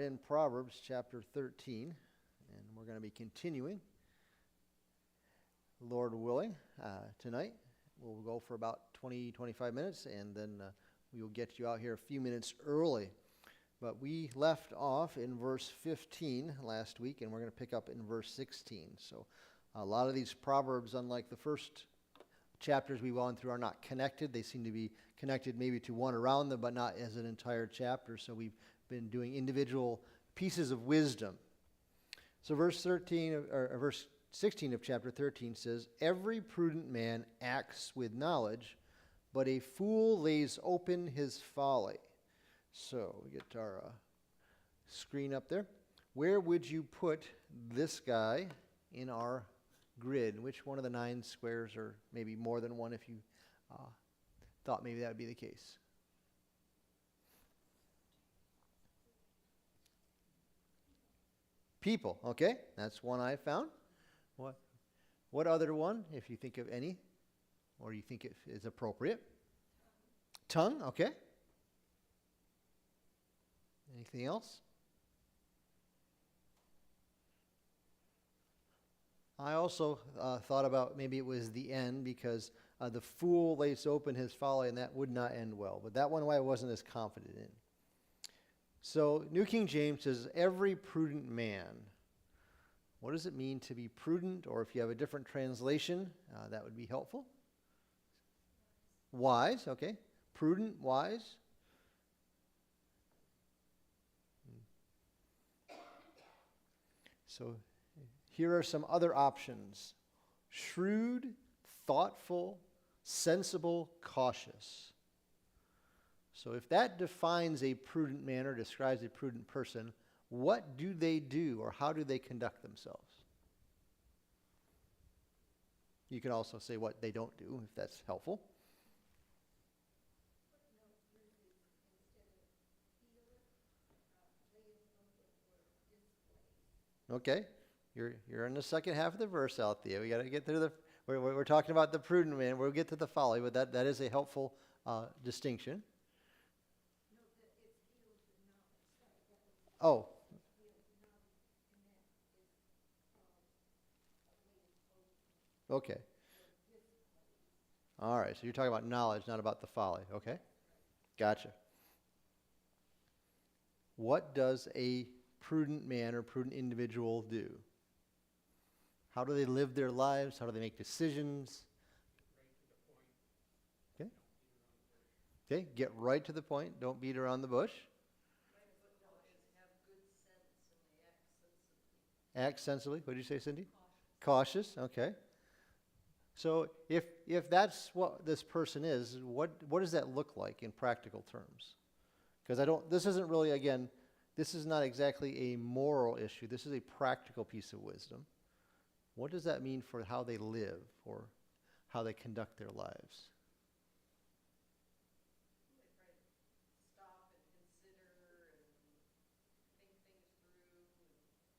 in Proverbs chapter 13, and we're going to be continuing, Lord willing, tonight. We'll go for about 20-25 minutes, and then we will get you out here a few minutes early. But we left off in verse 15 last week, and we're going to pick up in verse 16. So a lot of these Proverbs, unlike the first chapters we've gone through, are not connected. They seem to be connected maybe to one around them, but not as an entire chapter. So we've been doing individual pieces of wisdom. So verse 16 of chapter 13 says, "Every prudent man acts with knowledge, but a fool lays open his folly." So we get our screen up there. Where would you put this guy in our grid? Which one of the 9 squares, or maybe more than one if you thought maybe that would be the case? People, okay, that's one I found. What other one, if you think of any, or you think it is appropriate? Tongue, okay. Anything else? I also thought about maybe it was the end, because the fool lays open his folly, and that would not end well. But that one I wasn't as confident in. So New King James says, "Every prudent man." What does it mean to be prudent? Or if you have a different translation, that would be helpful. Wise, okay. Prudent, wise. So here are some other options: shrewd, thoughtful, sensible, cautious. So if that defines a prudent man or describes a prudent person, what do they do, or how do they conduct themselves? You can also say what they don't do, if that's helpful. Okay, you're in the second half of the verse out there. We got to get through the. We're talking about the prudent man. We'll get to the folly, but that is a helpful distinction. Oh. Okay. All right, so you're talking about knowledge, not about the folly. Okay, gotcha. What does a prudent man or prudent individual do? How do they live their lives? How do they make decisions? Okay. Okay, get right to the point. Don't beat around the bush. Act sensibly. What did you say, Cindy? Cautious. Okay. So if that's what this person is, what does that look like in practical terms? Because this isn't really, again, this is not exactly a moral issue. This is a practical piece of wisdom. What does that mean for how they live or how they conduct their lives? Stop and consider and think things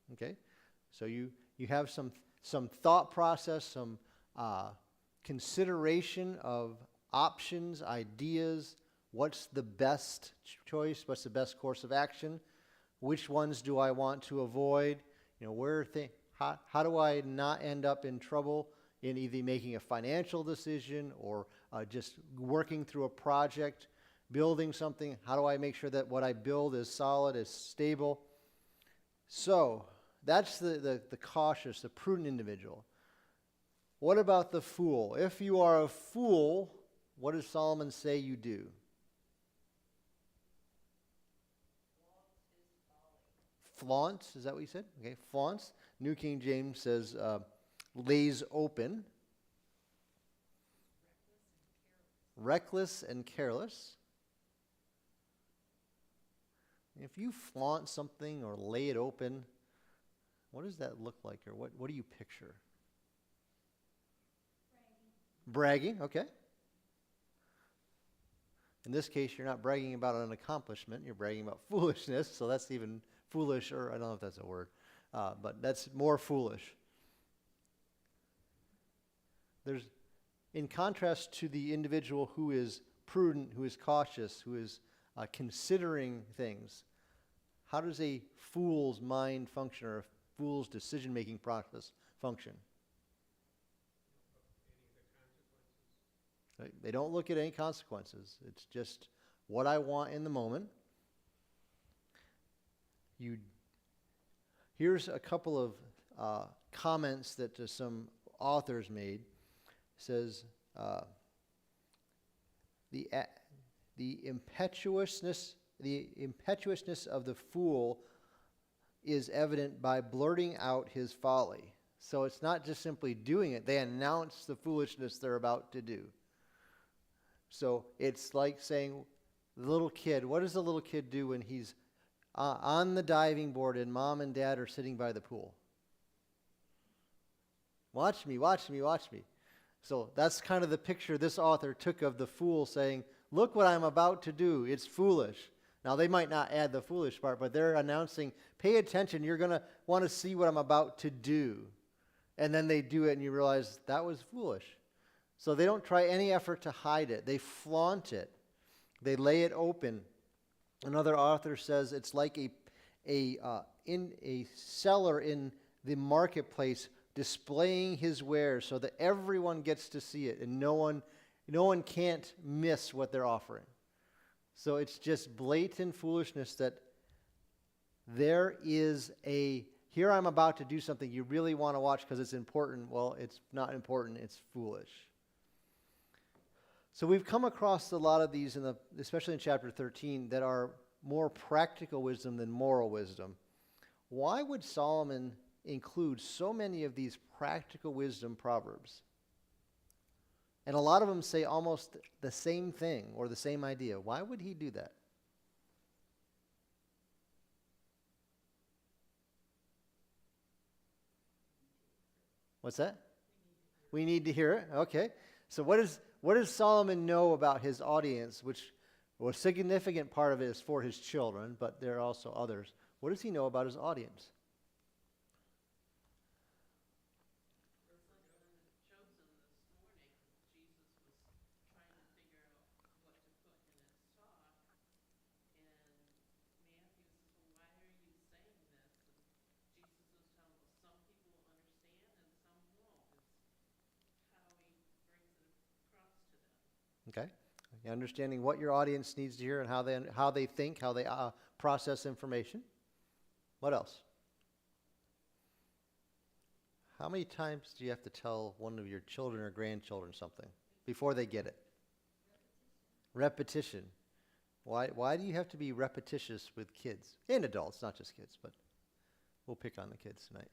through. Okay, so you have some thought process, some consideration of options, ideas. What's the best choice? What's the best course of action? Which ones do I want to avoid? How do I not end up in trouble in either making a financial decision or just working through a project, building something? How do I make sure that what I build is solid, is stable? So that's the cautious, the prudent individual. What about the fool? If you are a fool, what does Solomon say you do? Flaunts, is that what you said? Okay, flaunts. New King James says lays open. Reckless and careless. If you flaunt something or lay it open, what does that look like, or what do you picture? Bragging, okay. In this case, you're not bragging about an accomplishment, you're bragging about foolishness, so that's even foolish, or I don't know if that's a word, but that's more foolish. There's, in contrast to the individual who is prudent, who is cautious, who is considering things, how does a fool's mind function, or a fool's decision-making process function? Right? They don't look at any consequences. It's just what I want in the moment. Here's a couple of comments that some authors made. It says the impetuousness of the fool is evident by blurting out his folly. So it's not just simply doing it. They announce the foolishness they're about to do. So it's like saying, the little kid, what does the little kid do when he's on the diving board and mom and dad are sitting by the pool? Watch me, watch me, watch me. So that's kind of the picture this author took of the fool saying, look what I'm about to do. It's foolish. Now, they might not add the foolish part, but they're announcing, pay attention, you're going to want to see what I'm about to do. And then they do it and you realize that was foolish. So they don't try any effort to hide it. They flaunt it. They lay it open. Another author says it's like a seller in the marketplace displaying his wares so that everyone gets to see it and no one can't miss what they're offering. So it's just blatant foolishness that there is here I'm about to do something you really want to watch because it's important. Well, it's not important, it's foolish. So we've come across a lot of these, especially in chapter 13, that are more practical wisdom than moral wisdom. Why would Solomon include so many of these practical wisdom proverbs? And a lot of them say almost the same thing or the same idea. Why would he do that? What's that? We need to hear it. Okay. So what does Solomon know about his audience, which a significant part of it is for his children, but there are also others. What does he know about his audience? Okay. Understanding what your audience needs to hear and how they think, how they process information. What else? How many times do you have to tell one of your children or grandchildren something before they get it? Repetition. Why do you have to be repetitious with kids? And adults, not just kids, but we'll pick on the kids tonight.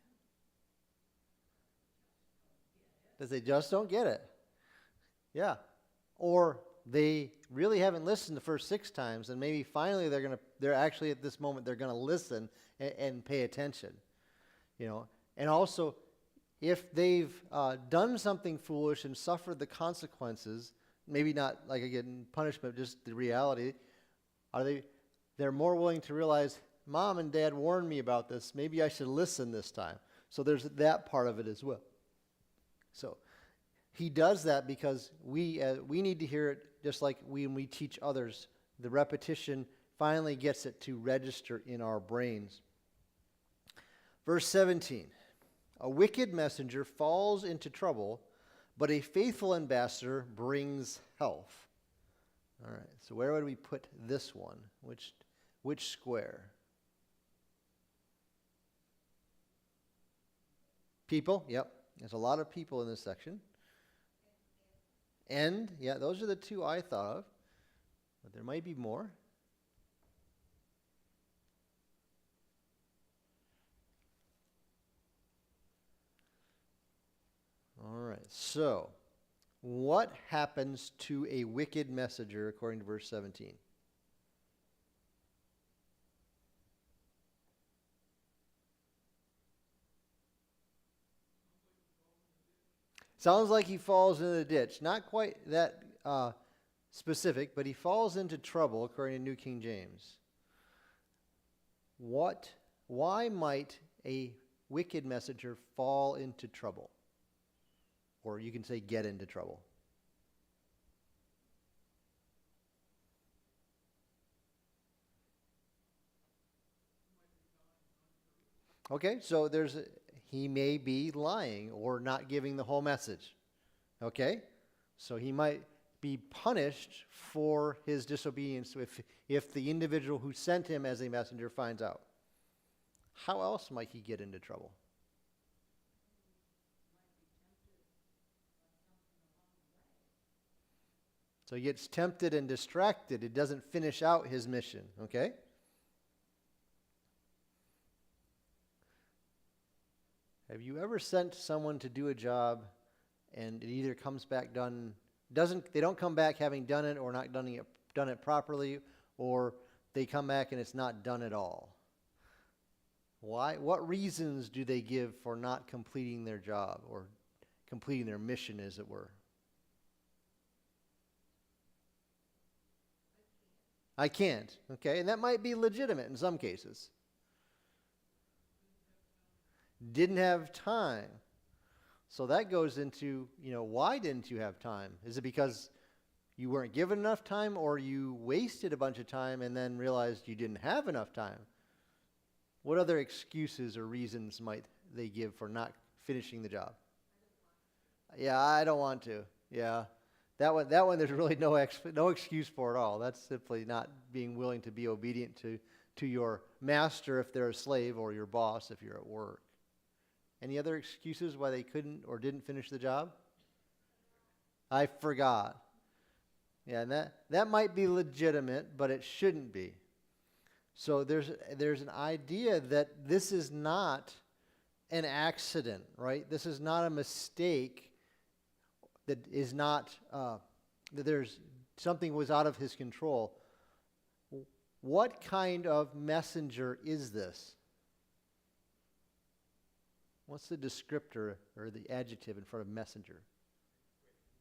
Because they just don't get it. Yeah. Or they really haven't listened the first 6 times, and maybe finally they're actually at this moment they're going to listen and pay attention, And also, if they've done something foolish and suffered the consequences, maybe not like again punishment, just the reality, they're more willing to realize, Mom and Dad warned me about this. Maybe I should listen this time. So there's that part of it as well. So he does that because we need to hear it just like when we teach others. The repetition finally gets it to register in our brains. Verse 17, a wicked messenger falls into trouble, but a faithful ambassador brings health. All right, so where would we put this one? Which square? People, yep. There's a lot of people in this section. And, yeah, those are the 2 I thought of, but there might be more. All right, so what happens to a wicked messenger according to verse 17? Sounds like he falls into the ditch. Not quite that specific, but he falls into trouble, according to New King James. Why might a wicked messenger fall into trouble? Or you can say get into trouble. Okay, so he may be lying or not giving the whole message. Okay, so he might be punished for his disobedience if the individual who sent him as a messenger finds out. How else might he get into trouble? So he gets tempted and distracted. It doesn't finish out his mission, okay? Have you ever sent someone to do a job and it either comes back they don't come back having done it or not done it properly, or they come back and it's not done at all? Why? What reasons do they give for not completing their job or completing their mission, as it were? I can't. Okay, and that might be legitimate in some cases. Didn't have time. So that goes into, why didn't you have time? Is it because you weren't given enough time, or you wasted a bunch of time and then realized you didn't have enough time? What other excuses or reasons might they give for not finishing the job? Yeah, I don't want to. Yeah. That one there's really no excuse for at all. That's simply not being willing to be obedient to your master if they're a slave, or your boss if you're at work. Any other excuses why they couldn't or didn't finish the job? I forgot. Yeah, and that might be legitimate, but it shouldn't be. So there's an idea that this is not an accident, right? This is not a mistake. That is not, that there's something was out of his control. What kind of messenger is this? What's the descriptor or the adjective in front of messenger?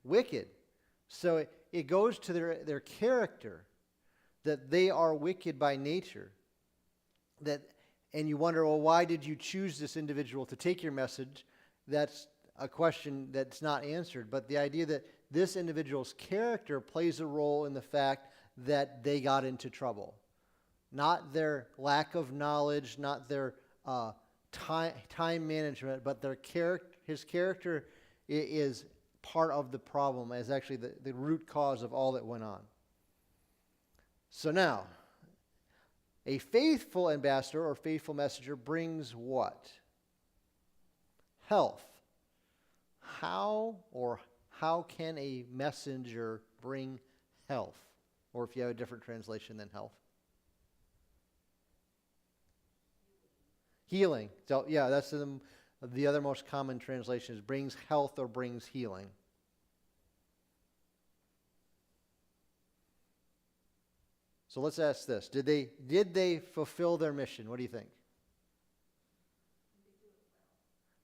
Wicked. So it goes to their character, that they are wicked by nature. And you wonder, well, why did you choose this individual to take your message? That's a question that's not answered. But the idea that this individual's character plays a role in the fact that they got into trouble. Not their lack of knowledge, not their time management, but his character is part of the problem, as actually the root cause of all that went on. So now, a faithful ambassador or faithful messenger brings what? Health. How can a messenger bring health? Or if you have a different translation than health. Healing. So yeah, that's the other most common translation is brings health or brings healing. So let's ask this. Did they fulfill their mission? What do you think?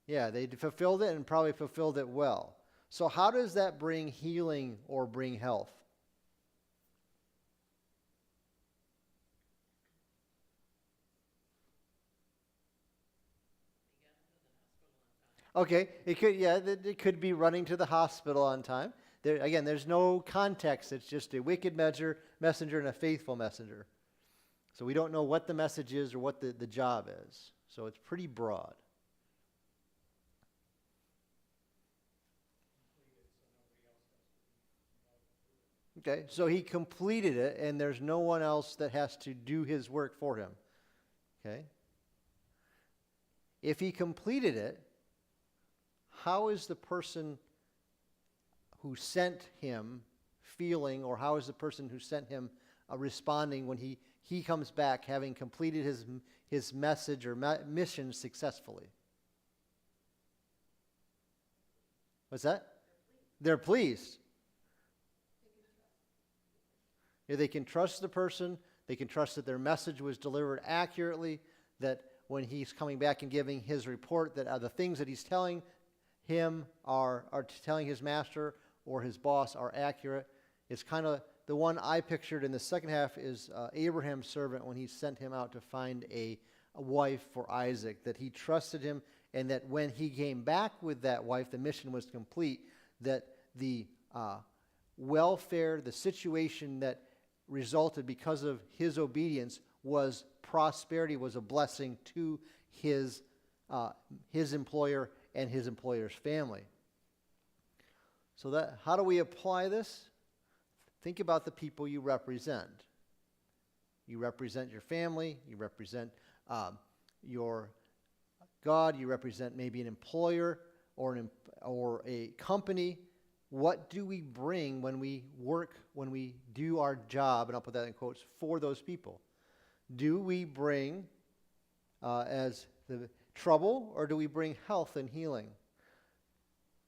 Yeah, they fulfilled it and probably fulfilled it well. So how does that bring healing or bring health? Okay, it could be running to the hospital on time. There's no context. It's just a wicked messenger and a faithful messenger. So we don't know what the message is or what the job is. So it's pretty broad. Okay, so he completed it, and there's no one else that has to do his work for him. Okay? If he completed it, how is the person who sent him feeling, or how is the person who sent him responding when he comes back having completed his message or mission successfully? What's that? They're pleased. Yeah, they can trust the person. They can trust that their message was delivered accurately, that when he's coming back and giving his report, that the things that he's telling him are telling his master or his boss are accurate. It's kind of the one I pictured in the second half is Abraham's servant when he sent him out to find a wife for Isaac, that he trusted him, and that when he came back with that wife, the mission was complete, that the welfare, the situation that resulted because of his obedience was prosperity, was a blessing to his his employer and his employer's family. So how do we apply this? Think about the people you represent. You represent your family, you represent your God, you represent maybe an employer or a company. What do we bring when we work, when we do our job, and I'll put that in quotes, for those people? Do we bring as the trouble, or do we bring health and healing?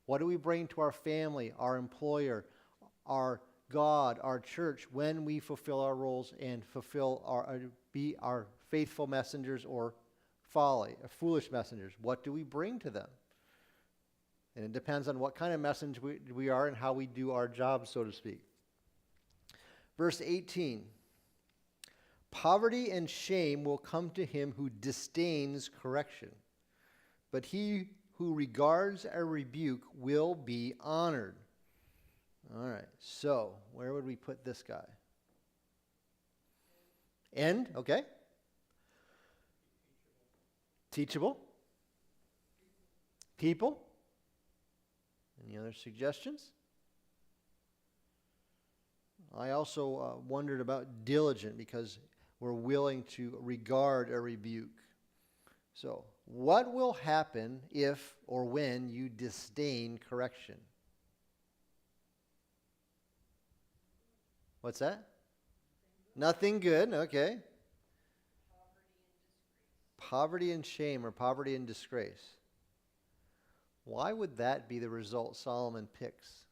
What do we bring to our family, our employer, our God, our church, when we fulfill our roles and be our faithful messengers or foolish messengers? What do we bring to them? And it depends on what kind of messenger we are and how we do our job, so to speak. Verse 18. Poverty and shame will come to him who disdains correction, but he who regards a rebuke will be honored. All right, so where would we put this guy? End, okay. Teachable. People. Any other suggestions? I also wondered about diligent, because we're willing to regard a rebuke. So, what will happen if or when you disdain correction? What's that? Nothing good, okay. Poverty and shame, or poverty and disgrace. Why would that be the result Solomon picks?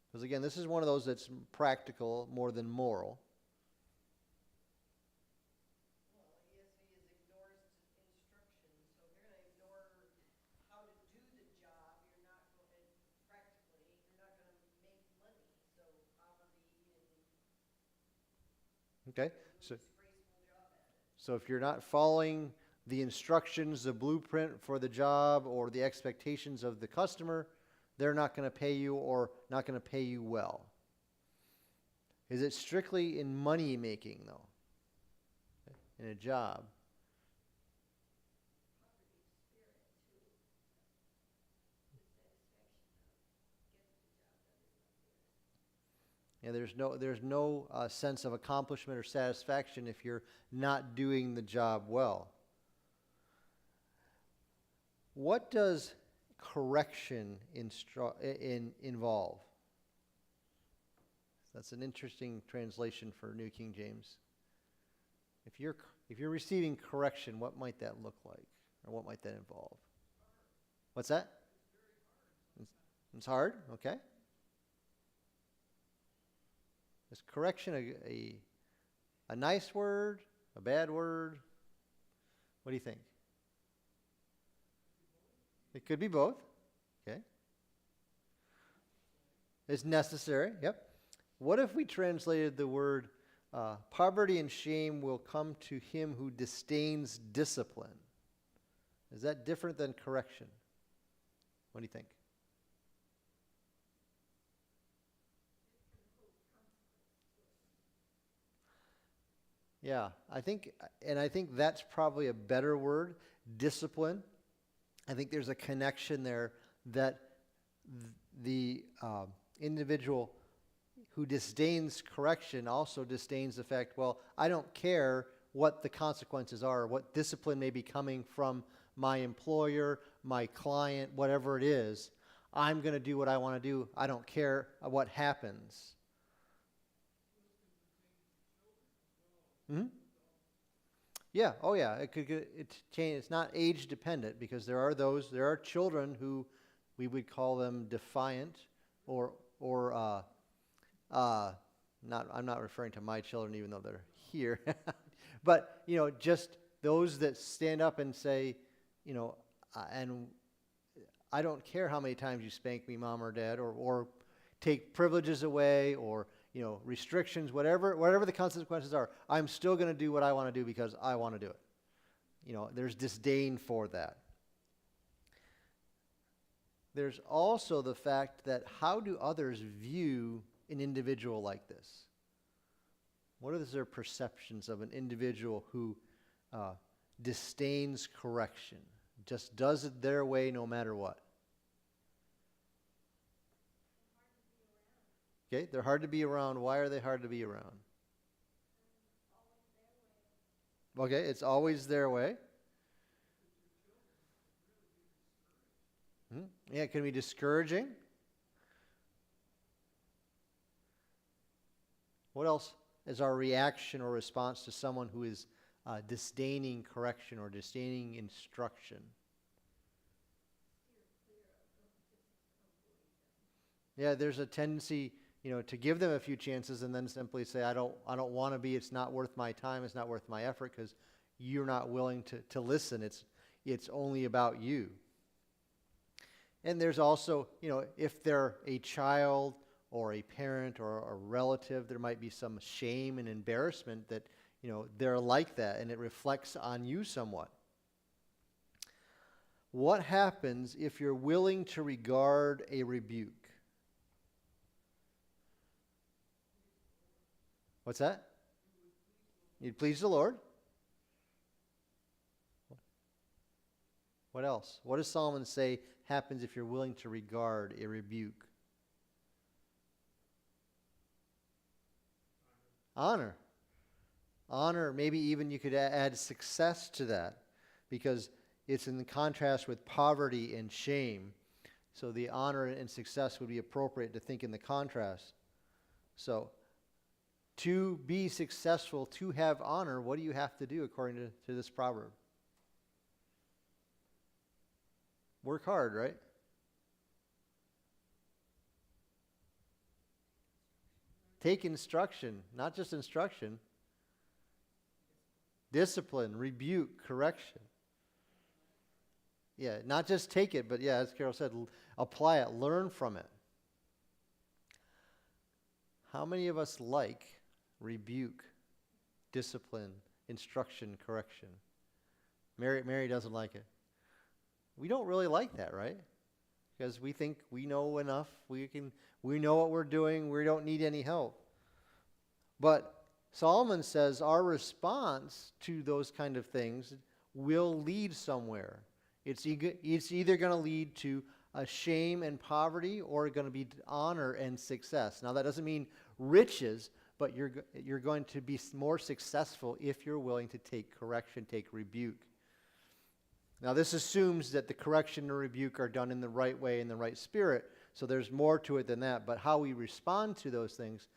Because again, this is one of those that's practical more than moral. Well, yes, he ignores instructions. So if you're going to ignore how to do the job, you're not going to make money. So poverty and Okay, so disgraceful job at it. So if you're not following the instructions, the blueprint for the job, or the expectations of the customer, they're not going to pay you, or not going to pay you well. Is it strictly in money making, though? In a job? Yeah, there's no sense of accomplishment or satisfaction if you're not doing the job well. What does correction involve? That's an interesting translation for New King James. If you're receiving correction, what might that look like, or what might that involve? What's that? It's hard. Okay. Is correction a nice word, a bad word? What do you think? It could be both. Okay. It's necessary. Yep. What if we translated the word poverty and shame will come to him who disdains discipline? Is that different than correction? What do you think? Yeah, I think that's probably a better word, discipline. I think there's a connection there that the individual who disdains correction also disdains the fact, well, I don't care what the consequences are, what discipline may be coming from my employer, my client, whatever it is. I'm going to do what I want to do. I don't care what happens. Hmm? Yeah. Oh, yeah. It's change. It's not age dependent, because there are children who we would call them defiant, or not. I'm not referring to my children, even though they're here, but just those that stand up and say, and I don't care how many times you spank me, mom or dad, or take privileges away, or restrictions, whatever the consequences are, I'm still going to do what I want to do because I want to do it. There's disdain for that. There's also the fact that how do others view an individual like this? What are their perceptions of an individual who disdains correction, just does it their way no matter what. Okay, they're hard to be around. Why are they hard to be around? Okay, it's always their way. Yeah, it can be discouraging. What else is our reaction or response to someone who is disdaining correction or disdaining instruction? Yeah, there's a tendency, to give them a few chances and then simply say, I don't want to be. It's not worth my time. It's not worth my effort because you're not willing to listen. It's only about you. And there's also, if they're a child or a parent or a relative, there might be some shame and embarrassment that, they're like that, and it reflects on you somewhat. What happens if you're willing to regard a rebuke? What's that? You'd please the Lord. What else? What does Solomon say happens if you're willing to regard a rebuke? Honor. Honor, maybe even you could add success to that, because it's in the contrast with poverty and shame. So the honor and success would be appropriate to think in the contrast. So to be successful, to have honor, what do you have to do according to this proverb? Work hard, right? Take instruction, not just instruction. Discipline, rebuke, correction. Yeah, not just take it, but yeah, as Carol said, apply it, learn from it. How many of us like rebuke, discipline, instruction, correction? Mary doesn't like it. We don't really like that, right? Because we think we know enough. We know what we're doing. We don't need any help. But Solomon says our response to those kind of things will lead somewhere. It's either going to lead to a shame and poverty, or going to be honor and success. Now that doesn't mean riches, but you're going to be more successful if you're willing to take correction, take rebuke. Now this assumes that the correction and rebuke are done in the right way, in the right spirit, so there's more to it than that, but how we respond to those things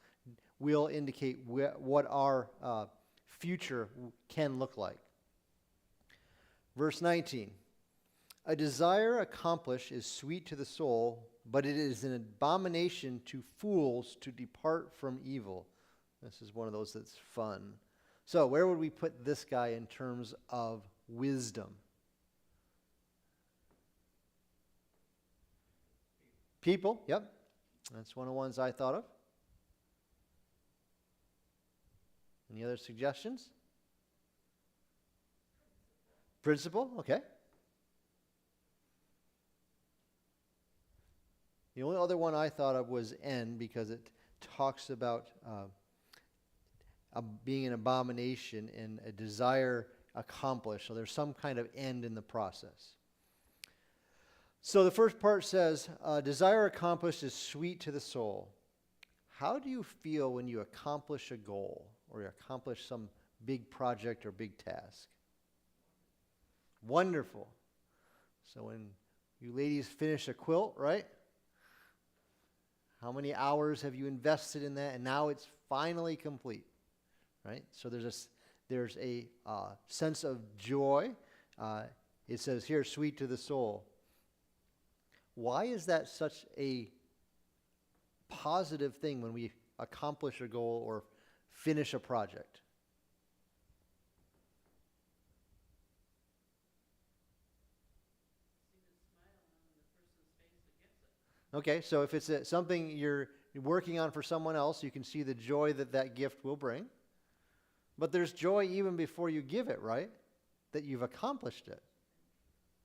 will indicate what our future can look like. Verse 19, a desire accomplished is sweet to the soul, but it is an abomination to fools to depart from evil. This is one of those that's fun. So where would we put this guy in terms of wisdom? People, yep. That's one of the ones I thought of. Any other suggestions? Principle, okay. The only other one I thought of was end, because it talks about being an abomination and a desire accomplished. So there's some kind of end in the process. So the first part says, desire accomplished is sweet to the soul. How do you feel when you accomplish a goal or you accomplish some big project or big task? Wonderful. So when you ladies finish a quilt, right? How many hours have you invested in that, and now it's finally complete, right? So there's a sense of joy. It says here, sweet to the soul. Why is that such a positive thing when we accomplish a goal or finish a project? Okay, so if it's something you're working on for someone else, you can see the joy that gift will bring. But there's joy even before you give it, right? That you've accomplished it,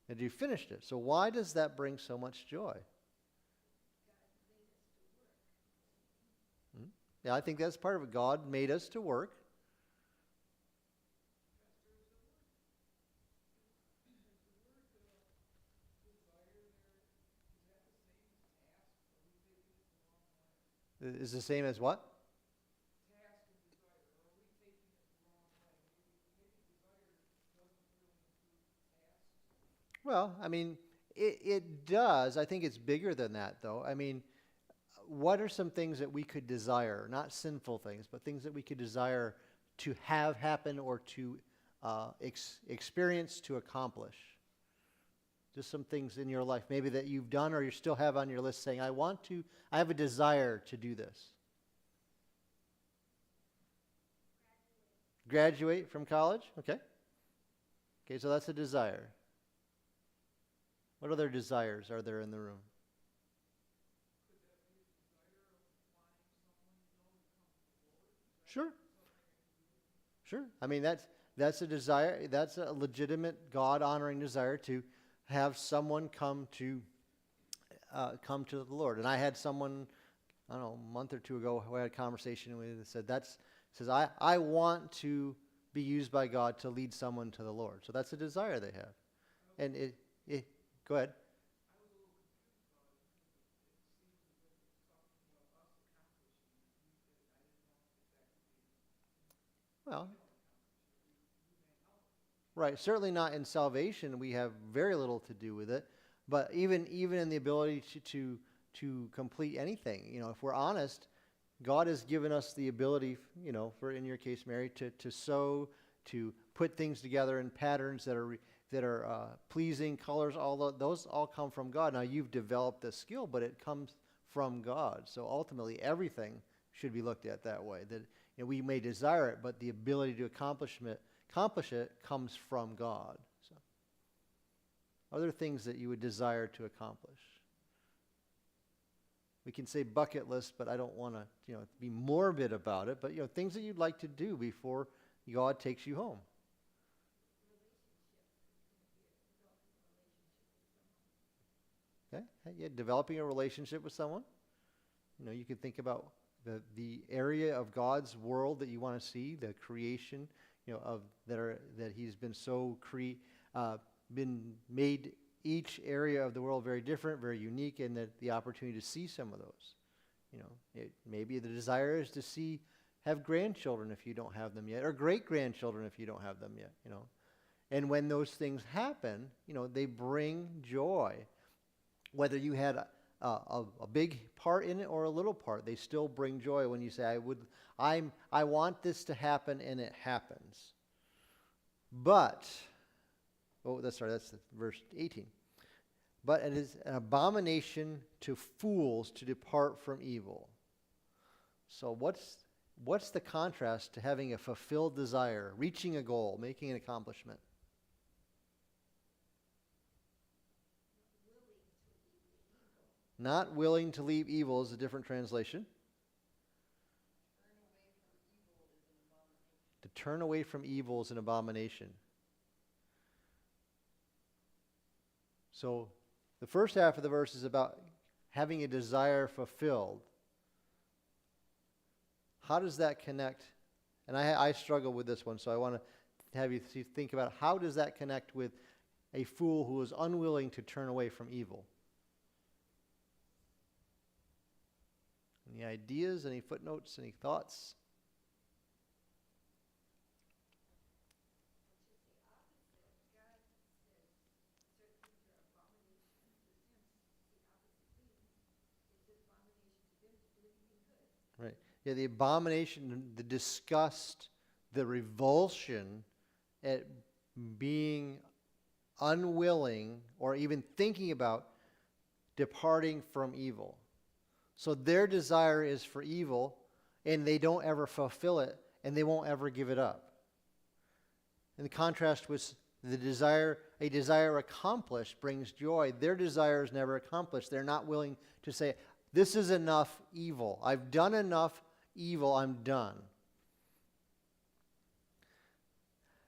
that you finished it. So why does that bring so much joy? Yeah, I think that's part of it. God made us to work. is the same as what? Well, I mean, it does. I think it's bigger than that, though. I mean, what are some things that we could desire? Not sinful things, but things that we could desire to have happen or to experience, to accomplish. Just some things in your life, maybe that you've done or you still have on your list saying, I have a desire to do this. Graduate from college? Okay. Okay, so that's a desire. What other desires are there in the room? Sure. Sure. I mean, that's a desire. That's a legitimate God-honoring desire to have someone come to the Lord. And I had someone, I don't know, a month or two ago who I had a conversation with that says I want to be used by God to lead someone to the Lord. So that's a desire they have. And it go ahead. Well, right. Certainly not in salvation. We have very little to do with it. But even in the ability to complete anything, if we're honest, God has given us the ability, for in your case, Mary, to sew, to put things together in patterns that are pleasing, colors. Those all come from God. Now you've developed the skill, but it comes from God. So ultimately, everything should be looked at that way. That we may desire it, but the ability to accomplish it comes from God. So, other things that you would desire to accomplish. We can say bucket list, but I don't want to, be morbid about it. But things that you'd like to do before God takes you home. Okay, yeah, developing a relationship with someone. You can think about the area of God's world that you want to see, the creation, that He's been been made each area of the world very different, very unique, and that the opportunity to see some of those. Maybe the desire is to have grandchildren if you don't have them yet, or great-grandchildren if you don't have them yet, And when those things happen, they bring joy. Whether you had a big part in it or a little part, they still bring joy when you say, I want this to happen, and it happens. But, that's verse 18. But it is an abomination to fools to depart from evil. So what's the contrast to having a fulfilled desire, reaching a goal, making an accomplishment? Not willing to leave evil is a different translation. To turn away from evil is an abomination. So the first half of the verse is about having a desire fulfilled. How does that connect? And I struggle with this one, so I want to have you think about how does that connect with a fool who is unwilling to turn away from evil? Any ideas, any footnotes, any thoughts? Right. Yeah, the abomination, the disgust, the revulsion at being unwilling or even thinking about departing from evil. So their desire is for evil, and they don't ever fulfill it, and they won't ever give it up. In contrast with a desire accomplished brings joy. Their desire is never accomplished. They're not willing to say, this is enough evil. I've done enough evil. I'm done.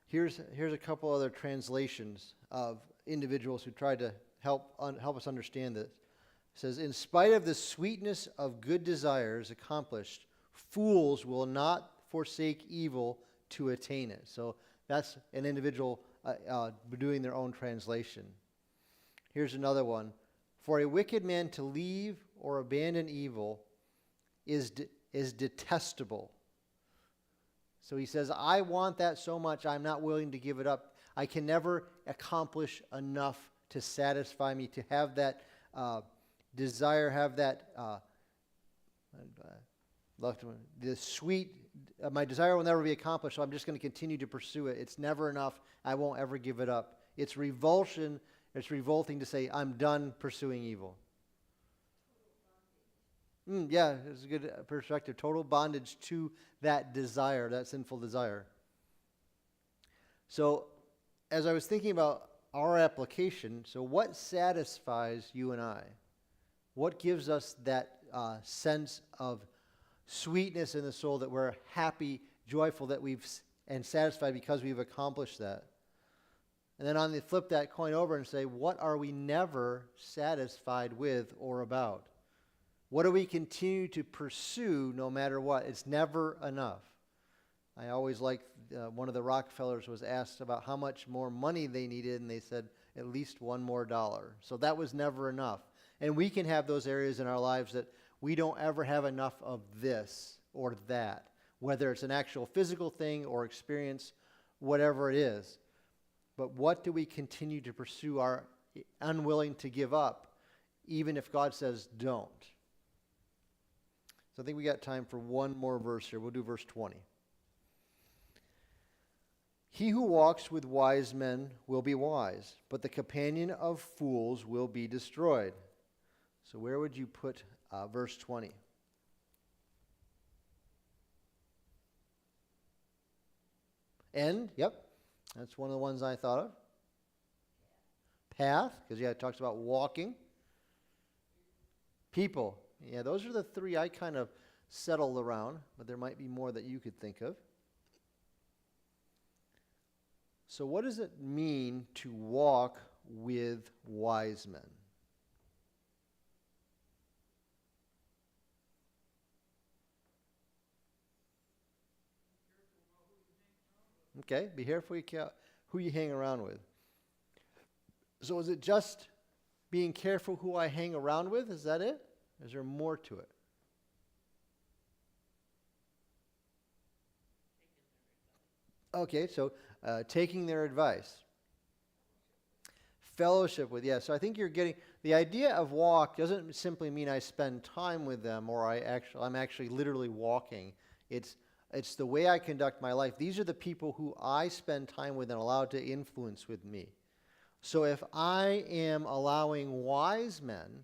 Here's a couple other translations of individuals who tried to help us understand this. It says, in spite of the sweetness of good desires accomplished, fools will not forsake evil to attain it. So that's an individual doing their own translation. Here's another one. For a wicked man to leave or abandon evil is detestable. So he says, I want that so much, I'm not willing to give it up. I can never accomplish enough to satisfy me, to have that desire, have that the sweet, my desire will never be accomplished, so I'm just going to continue to pursue it. It's never enough. I won't ever give it up. It's revulsion. It's revolting to say, I'm done pursuing evil. Yeah, it's a good perspective. Total bondage to that desire, that sinful desire. So, as I was thinking about our application, so what satisfies you and I? What gives us that sense of sweetness in the soul, that we're happy, joyful, that and satisfied because we've accomplished that? And then on the flip that coin over and say, what are we never satisfied with or about? What do we continue to pursue no matter what? It's never enough. I always liked one of the Rockefellers was asked about how much more money they needed, and they said at least $1 more. So that was never enough. And we can have those areas in our lives that we don't ever have enough of this or that, whether it's an actual physical thing or experience, whatever it is. But what do we continue to pursue, are unwilling to give up, even if God says don't? So I think we got time for one more verse here. We'll do verse 20. He who walks with wise men will be wise, but the companion of fools will be destroyed. So where would you put verse 20? End, yep. That's one of the ones I thought of. Path, because it talks about walking. People. Yeah, those are the three I kind of settled around, but there might be more that you could think of. So what does it mean to walk with wise men? Okay, be careful who you hang around with. So is it just being careful who I hang around with? Is that it? Is there more to it? Okay, so taking their advice. Fellowship with, yeah. So I think you're getting, the idea of walk doesn't simply mean I spend time with them or I'm actually literally walking. It's the way I conduct my life. These are the people who I spend time with and allow to influence with me. So if I am allowing wise men,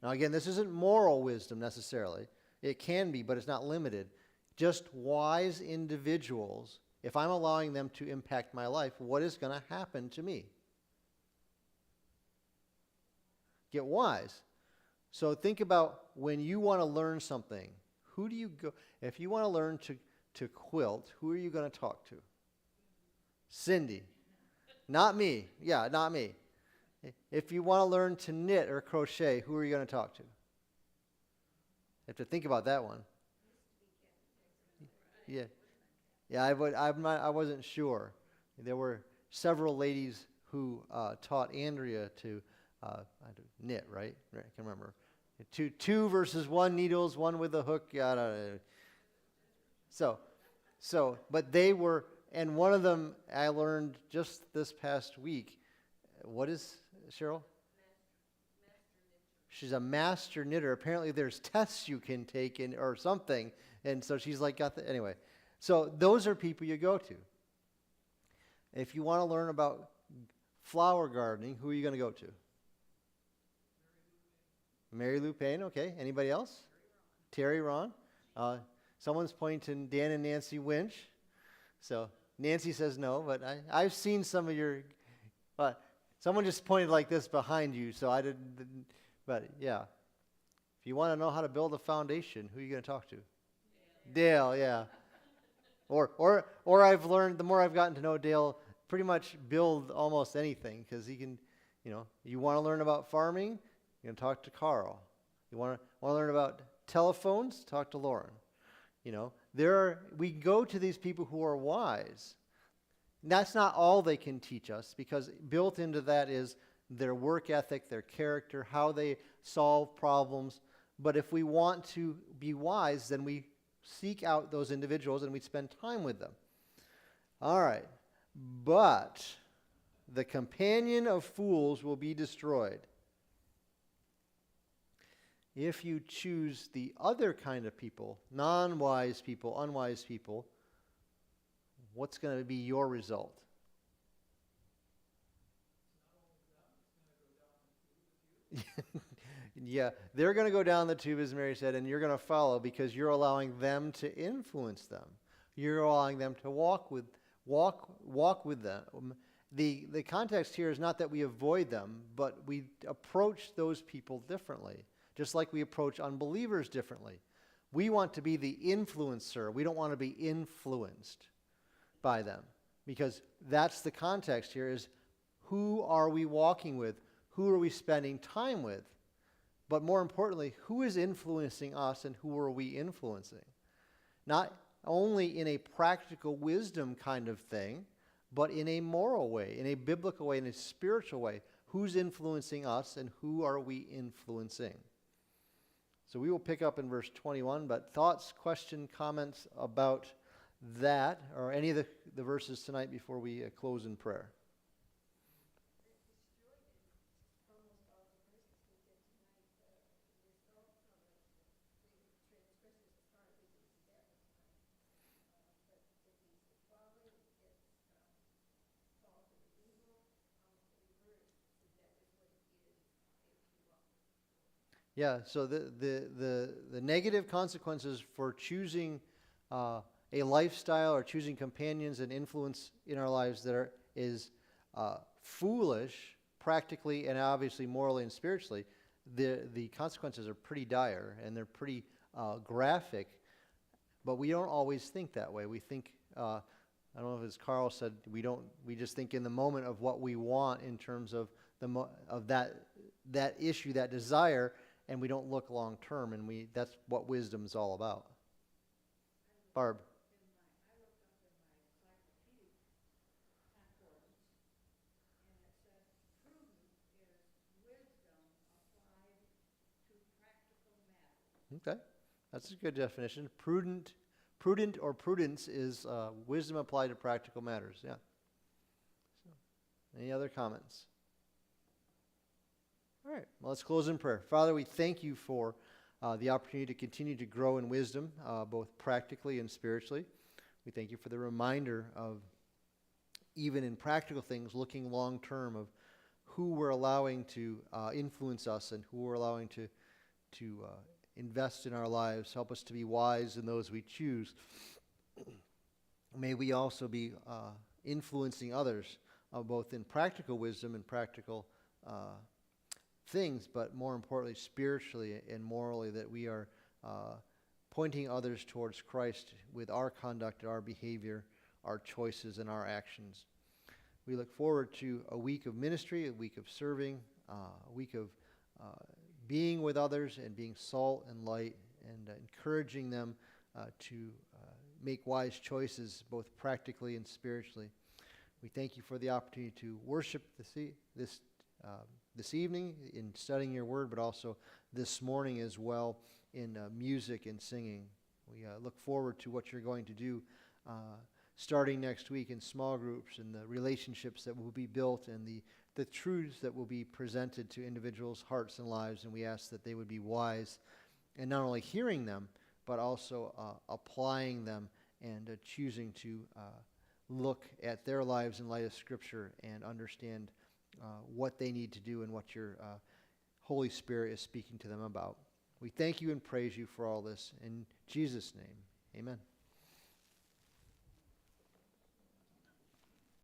now again, this isn't moral wisdom necessarily. It can be, but it's not limited. Just wise individuals, if I'm allowing them to impact my life, what is going to happen to me? Get wise. So think about when you want to learn something, who do you go? If you want to learn to quilt, who are you going to talk to? Cindy. Not me. Yeah, not me. If you want to learn to knit or crochet, who are you going to talk to? You have to think about that one. Yeah. Yeah, I wasn't sure. There were several ladies who taught Andrea to knit, right? I can remember. Two versus one needles, one with a hook. So, but they were, and one of them I learned just this past week. What is Cheryl? She's a master knitter. Apparently there's tests you can take or something. And so she's like, anyway. So those are people you go to. If you want to learn about flower gardening, who are you going to go to? Mary Lou Payne, okay. Anybody else? Terry Ron. Someone's pointing to Dan and Nancy Winch. So Nancy says no, but I've seen some of your, someone just pointed like this behind you, so I didn't, but yeah. If you want to know how to build a foundation, who are you going to talk to? Dale, yeah. Or I've learned, the more I've gotten to know Dale, pretty much build almost anything, because he can, you want to learn about farming, you're going to talk to Carl. You want to learn about telephones, talk to Lauren. We go to these people who are wise. And that's not all they can teach us, because built into that is their work ethic, their character, how they solve problems. But if we want to be wise, then we seek out those individuals and we spend time with them. All right. But the companion of fools will be destroyed. If you choose the other kind of people, non-wise people, unwise people, what's going to be your result? Yeah, they're going to go down the tube, as Mary said, and you're going to follow because you're allowing them to influence them. You're allowing them to walk with them. The context here is not that we avoid them, but we approach those people differently, just like we approach unbelievers differently. We want to be the influencer. We don't want to be influenced by them, because that's the context here is who are we walking with? Who are we spending time with? But more importantly, who is influencing us and who are we influencing? Not only in a practical wisdom kind of thing, but in a moral way, in a biblical way, in a spiritual way. Who's influencing us and who are we influencing? So we will pick up in verse 21, but thoughts, questions, comments about that, or any of the verses tonight before we close in prayer? Yeah, so the negative consequences for choosing a lifestyle or choosing companions and influence in our lives is foolish, practically and obviously morally and spiritually. The consequences are pretty dire and they're pretty graphic, but we don't always think that way. We think, I don't know if as Carl said, we just think in the moment of what we want in terms of that issue, that desire, and we don't look long term, and that's what wisdom is all about. Barb. Okay, that's a good definition. Prudent or prudence is wisdom applied to practical matters. Yeah. So, any other comments? All right, well, let's close in prayer. Father, we thank you for the opportunity to continue to grow in wisdom, both practically and spiritually. We thank you for the reminder of, even in practical things, looking long term of who we're allowing to influence us and who we're allowing to invest in our lives. Help us to be wise in those we choose. May we also be influencing others, both in practical wisdom and practical things, but more importantly, spiritually and morally, that we are pointing others towards Christ with our conduct, our behavior, our choices, and our actions. We look forward to a week of ministry, a week of serving, a week of being with others and being salt and light and encouraging them to make wise choices, both practically and spiritually. We thank you for the opportunity to worship this evening in studying your word, but also this morning as well in music and singing. We look forward to what you're going to do starting next week in small groups and the relationships that will be built and the truths that will be presented to individuals' hearts and lives, and we ask that they would be wise and not only hearing them, but also applying them and choosing to look at their lives in light of Scripture and understand what they need to do and what your Holy Spirit is speaking to them about. We thank you and praise you for all this. In Jesus' name, amen.